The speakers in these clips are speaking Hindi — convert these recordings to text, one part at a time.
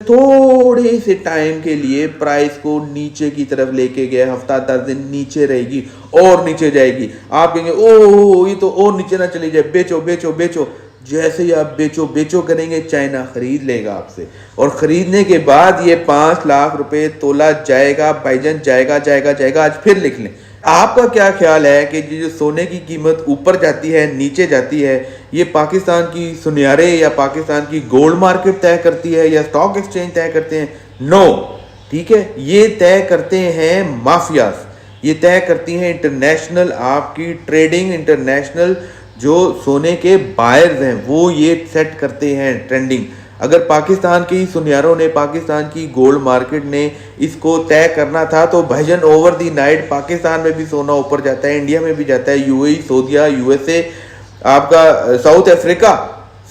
थोड़े से टाइम के लिए प्राइस को नीचे की तरफ लेके गए, हफ्ता 10 दिन नीचे रहेगी और नीचे जाएगी। आप कहेंगे ओ ये तो और नीचे ना चली जाए, बेचो बेचो बेचो। जैसे ही आप बेचो बेचो करेंगे, चाइना खरीद लेगा आपसे, और खरीदने के बाद ये 5 लाख रुपए तोला जाएगा भाईजान, जाएगा जाएगा जाएगा। आज फिर लिख लें। आपका क्या ख्याल है कि जो सोने की कीमत ऊपर जाती है नीचे जाती है, ये पाकिस्तान की सुनियारे या पाकिस्तान की गोल्ड मार्केट तय करती है या स्टॉक एक्सचेंज तय करते हैं? नो, ठीक है, ये तय करते हैं माफियाज, ये तय करती हैं इंटरनेशनल आपकी ट्रेडिंग, इंटरनेशनल जो सोने के बायर्स हैं वो ये सेट करते हैं ट्रेंडिंग। अगर पाकिस्तान की सुनियारों ने, पाकिस्तान की गोल्ड मार्केट ने इसको तय करना था तो भाईजान ओवर दी नाइट पाकिस्तान में भी सोना ऊपर जाता है, इंडिया में भी जाता है, यूएई, सऊदीया, यूएसए, आपका साउथ अफ्रीका,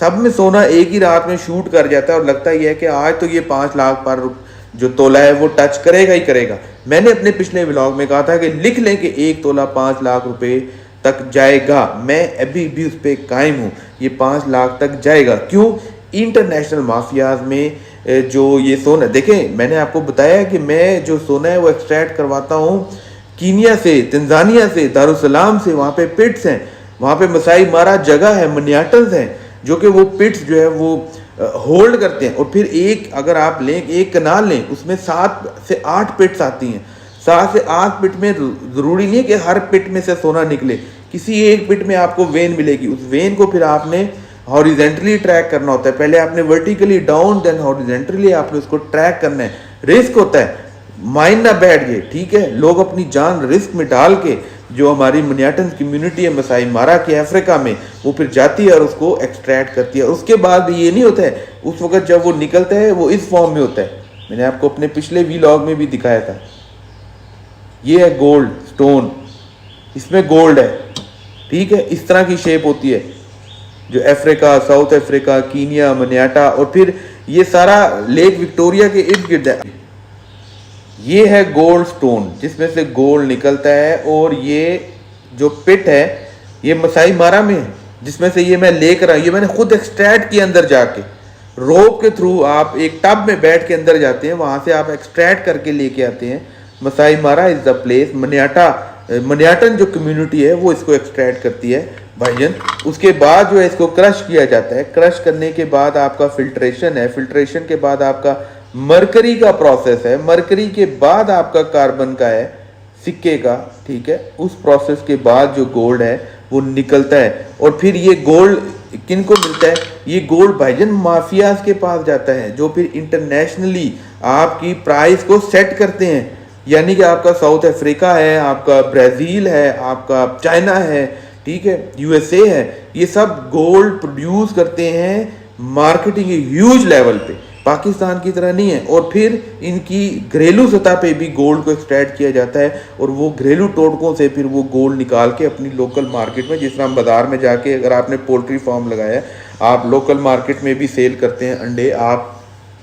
सब में सोना एक ही रात में शूट कर जाता है। और लगता ही है कि आज तो ये 5 लाख पर जो तोला है वो टच करेगा ही करेगा। मैंने अपने पिछले व्लॉग में कहा था कि लिख लें कि एक तोला 5 लाख रुपए तक जाएगा। मैं अभी भी उस पर कायम हूँ, ये 5 लाख तक जाएगा। क्यों? इंटरनेशनल माफियाज में जो ये सोना, देखें मैंने आपको बताया कि मैं जो सोना है वो एक्सट्रैक्ट करवाता हूँ कीनिया से, तंजानिया से, दारुसलाम से। वहाँ पे पिट्स हैं, वहाँ पे मसाई मारा जगह है, मनियाटन्स हैं, जो कि वो पिट्स जो है वो होल्ड करते हैं। और फिर एक अगर आप लें, एक कनाल लें, उसमें 7 से 8 पिट्स आती हैं। 7 से 8 पिट में ज़रूरी नहीं है कि हर पिट में से सोना निकले, किसी एक पिट में आपको वेन मिलेगी। उस वेन को फिर आपने हॉरिजेंटली ट्रैक करना होता है। पहले आपने वर्टिकली डाउन, देन हॉरिजेंटली आपने उसको ट्रैक करना है। रिस्क होता है, माइंड ना बैठ गए, ठीक है। लोग अपनी जान रिस्क में डाल के, जो हमारी मनियाटन कम्युनिटी है मसाई मारा के अफ्रीका में, वो फिर जाती है और उसको एक्सट्रैक्ट करती है। और उसके बाद भी ये नहीं होता है, उस वक्त जब वो निकलता है वो इस फॉर्म में होता है। मैंने आपको अपने पिछले व्लॉग में भी दिखाया था। ये है गोल्ड स्टोन, इसमें गोल्ड है, ठीक है, इस तरह की शेप होती है। जो अफ्रीका, साउथ अफ्रीका, कीनिया, मनियाटा, और फिर ये सारा लेक विक्टोरिया के इर्द गिर्द है। ये है गोल्ड स्टोन जिसमें से गोल्ड निकलता है। और ये जो पिट है ये मसाई मारा में है, जिसमें से ये मैं लेकर आया, ये मैंने खुद एक्सट्रैक्ट किया अंदर जाके, रोप के थ्रू। आप एक टब में बैठ के अंदर जाते हैं, वहां से आप एक्सट्रैक्ट करके लेके आते हैं। मसाई मारा इज द प्लेस, मनियाटन जो कम्युनिटी है वो इसको एक्सट्रैक्ट करती है भाईजन। उसके बाद जो है इसको क्रश किया जाता है। क्रश करने के बाद आपका फिल्ट्रेशन है, फिल्ट्रेशन के बाद आपका मरकरी का प्रोसेस है, मरकरी के बाद आपका कार्बन का है, सिक्के का, ठीक है। उस प्रोसेस के बाद जो गोल्ड है वो निकलता है। और फिर ये गोल्ड किन को मिलता है? ये गोल्ड भाईजन माफियाज के पास जाता है, जो फिर इंटरनेशनली आपकी प्राइस को सेट करते हैं। यानी कि आपका साउथ अफ्रीका है, आपका ब्राज़ील है, आपका चाइना है, ठीक है, यूएसए है, ये सब गोल्ड प्रोड्यूस करते हैं मार्केटिंग ह्यूज लेवल पे, पाकिस्तान की तरह नहीं है। और फिर इनकी घरेलू सतह पे भी गोल्ड को एक्सट्रैक्ट किया जाता है, और वो घरेलू टोटकों से फिर वो गोल्ड निकाल के अपनी लोकल मार्केट में, जिस तरह हम बाजार में जाके, अगर आपने पोल्ट्री फार्म लगाया है, आप लोकल मार्केट में भी सेल करते हैं अंडे, आप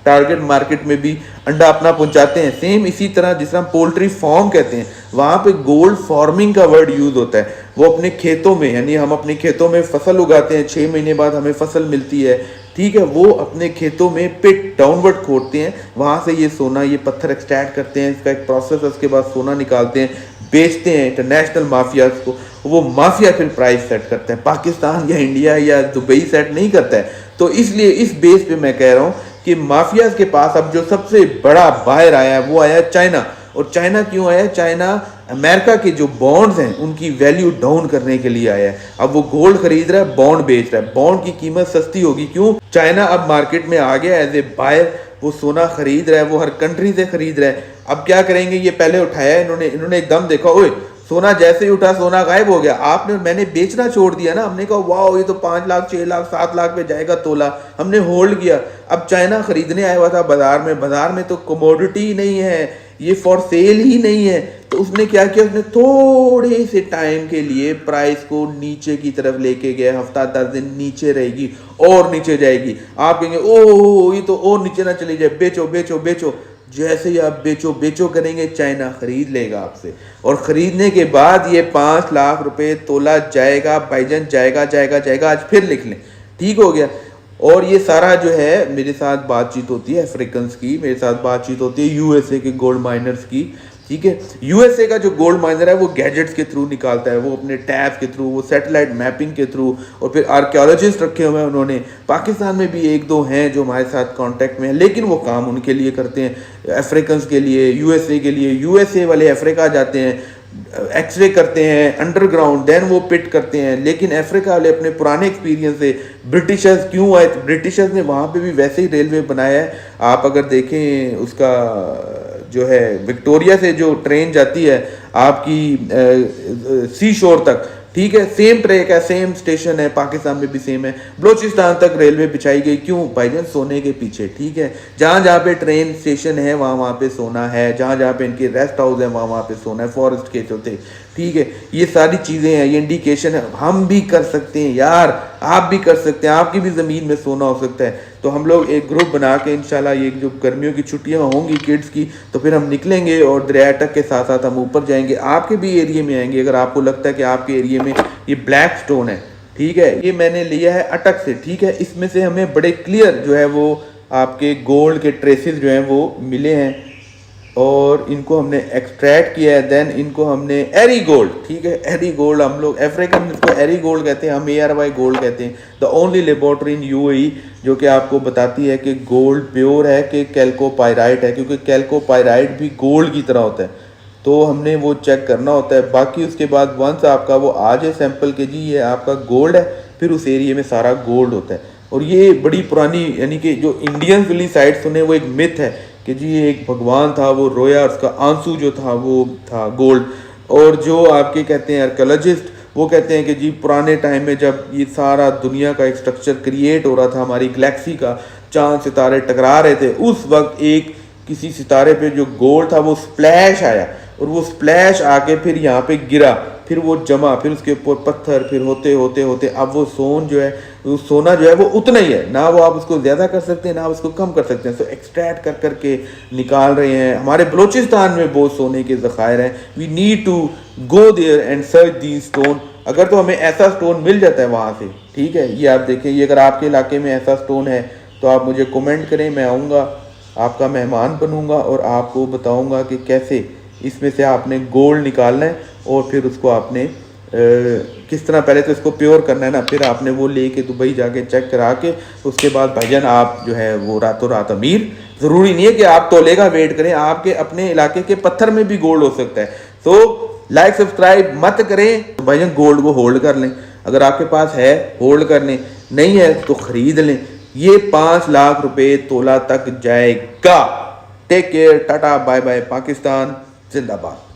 टारगेट मार्केट में भी अंडा अपना पहुंचाते हैं। सेम इसी तरह जिस तरह पोल्ट्री फार्म कहते हैं, वहाँ पे गोल्ड फार्मिंग का वर्ड यूज होता है। वो अपने खेतों में, यानी हम अपने खेतों में फसल उगाते हैं, 6 महीने बाद हमें फसल मिलती है, ठीक है। वो अपने खेतों में पिट डाउनवर्ड खोदते हैं, वहाँ से ये सोना, ये पत्थर एक्सट्रैक्ट करते हैं, इसका एक प्रोसेस है, उसके बाद सोना निकालते हैं, बेचते हैं इंटरनेशनल माफियाज को। वो माफिया फिर प्राइस सेट करता है, पाकिस्तान या इंडिया या दुबई सेट नहीं करता है। तो इसलिए इस बेस पे मैं कह रहा हूँ कि माफियाज के पास अब जो सबसे बड़ा बायर आया है वो आया चाइना। और चाइना क्यों आया? चाइना अमेरिका के जो बॉन्ड्स हैं उनकी वैल्यू डाउन करने के लिए आया है। अब वो गोल्ड खरीद रहा है, बॉन्ड बेच रहा है, बॉन्ड की कीमत सस्ती होगी। क्यों? चाइना अब मार्केट में आ गया एज ए बायर, वो सोना खरीद रहा है, वो हर कंट्री से खरीद रहा है। अब क्या करेंगे? ये पहले उठाया इन्होंने एकदम देखा, ओए सोना जैसे ही उठा सोना गायब हो गया। आपने मैंने बेचना छोड़ दिया ना, हमने कहा वाह ये तो 5 लाख 6 लाख 7 लाख पे जाएगा तोला, हमने होल्ड किया। अब चाइना खरीदने आया हुआ था बाजार में तो कमोडिटी ही नहीं है, ये फॉर सेल ही नहीं है। तो उसने क्या किया? उसने थोड़े से टाइम के लिए प्राइस को नीचे की तरफ लेके गया, हफ्ता 10 दिन नीचे रहेगी और नीचे जाएगी। आप कहेंगे ओ ये तो और नीचे ना चली जाए, बेचो बेचो बेचो। जैसे ही आप बेचो बेचो करेंगे, चाइना खरीद लेगा आपसे, और खरीदने के बाद ये 5 लाख रुपए तोला जाएगा भाईजान, जाएगा जाएगा जाएगा। आज फिर लिख लें, ठीक हो गया। और ये सारा जो है मेरे साथ बातचीत होती है अफ्रीकन्स की, मेरे साथ बातचीत होती है यूएसए के गोल्ड माइनर्स की, ठीक है। यूएसए का जो गोल्ड माइनर है वो गैजेट्स के थ्रू निकालता है, वो अपने टैब के थ्रू, वो सैटेलाइट मैपिंग के थ्रू, और फिर आर्कियोलॉजिस्ट रखे हुए हैं उन्होंने। पाकिस्तान में भी एक दो हैं जो हमारे साथ कांटेक्ट में हैं, लेकिन वो काम उनके लिए करते हैं, अफ्रीकन्स के लिए, यूएसए के लिए। यूएसए वाले अफ्रीका जाते हैं, एक्सरे करते हैं अंडरग्राउंड, देन वो पिट करते हैं। लेकिन अफ्रीका वाले अपने पुराने एक्सपीरियंस से, ब्रिटिशर्स क्यों आए, ब्रिटिशर्स ने वहाँ पे भी वैसे ही रेलवे बनाया है। आप अगर देखें उसका जो है विक्टोरिया से जो ट्रेन जाती है आपकी सी शोर तक, ठीक है, सेम ट्रैक है, सेम स्टेशन है, पाकिस्तान में भी सेम है। बलोचिस्तान तक रेलवे बिछाई गई, क्यों भाईजान? सोने के पीछे, ठीक है। जहाँ जहाँ पे ट्रेन स्टेशन है वहाँ पे सोना है, जहाँ जहाँ पे इनके रेस्ट हाउस है वहाँ पे सोना है, फॉरेस्ट के चलते, ठीक है। ये सारी चीज़ें हैं, ये इंडिकेशन है। हम भी कर सकते हैं यार, आप भी कर सकते हैं, आपकी भी ज़मीन में सोना हो सकता है। तो हम लोग एक ग्रुप बना के इंशाल्लाह ये जो गर्मियों की छुट्टियां होंगी किड्स की, तो फिर हम निकलेंगे और दरिया अटक के साथ साथ हम ऊपर जाएंगे, आपके भी एरिया में आएंगे। अगर आपको लगता है कि आपके एरिया में ये ब्लैक स्टोन है, ठीक है, ये मैंने लिया है अटक से, ठीक है, इसमें से हमें बड़े क्लियर जो है वो आपके गोल्ड के ट्रेसेस जो हैं वो मिले हैं, और इनको हमने एक्सट्रैक्ट किया है। देन इनको हमने एरी गोल्ड, ठीक है, एरी गोल्ड, हम लोग अफ्रीकन इसको एरी गोल्ड कहते हैं, हम ARY गोल्ड कहते हैं। The only laboratory in UAE जो कि आपको बताती है कि गोल्ड प्योर है कि कैल्कोपाइराइट है, क्योंकि कैल्कोपाइराइट भी गोल्ड की तरह होता है, तो हमने वो चेक करना होता है। बाकी उसके बाद वंस आपका वो आ जाए सैंपल के जी ये आपका गोल्ड है, फिर उस एरिया में सारा गोल्ड होता है। और ये बड़ी पुरानी, यानी कि जो इंडियन वाली साइड सुने, वो एक मिथ है कि जी ये एक भगवान था, वो रोया, उसका आंसू जो था वो था गोल्ड। और जो आपके कहते हैं आर्कियोलॉजिस्ट, वो कहते हैं कि जी पुराने टाइम में जब ये सारा दुनिया का एक स्ट्रक्चर क्रिएट हो रहा था, हमारी गैलेक्सी का, चांद सितारे टकरा रहे थे, उस वक्त एक किसी सितारे पे जो गोल्ड था वो स्प्लैश आया, और वो स्प्लैश आके फिर यहाँ पे गिरा, फिर वो जमा, फिर उसके ऊपर पत्थर, फिर होते होते होते अब वो सोन जो है, वो सोना जो है वो उतना ही है ना, वो आप उसको ज़्यादा कर सकते हैं ना आप उसको कम कर सकते हैं। सो एक्सट्रैक्ट कर करके निकाल रहे हैं। हमारे बलूचिस्तान में बहुत सोने के ज़खायर हैं। We need to go there and search the stone. अगर तो हमें ऐसा स्टोन मिल जाता है वहाँ से, ठीक है, ये आप देखें, ये अगर आपके इलाके में ऐसा स्टोन है तो आप मुझे कमेंट करें, मैं आऊँगा, आपका मेहमान बनूँगा और आपको बताऊँगा कि कैसे इसमें से आपने गोल्ड निकालना है, और फिर उसको आपने किस तरह, पहले तो इसको प्योर करना है ना, फिर आपने वो लेके दुबई जाके चेक करा के उसके बाद भाईजान आप जो है वो रातों रात अमीर। ज़रूरी नहीं है कि आप तोले का वेट करें, आपके अपने इलाके के पत्थर में भी गोल्ड हो सकता है। तो लाइक सब्सक्राइब मत करें, तो भाईजान गोल्ड को होल्ड कर लें, अगर आपके पास है होल्ड कर लें, नहीं है तो ख़रीद लें। ये 5 लाख रुपये तोला तक जाएगा। Take care, tata bye bye, Pakistan जिंदाबाद।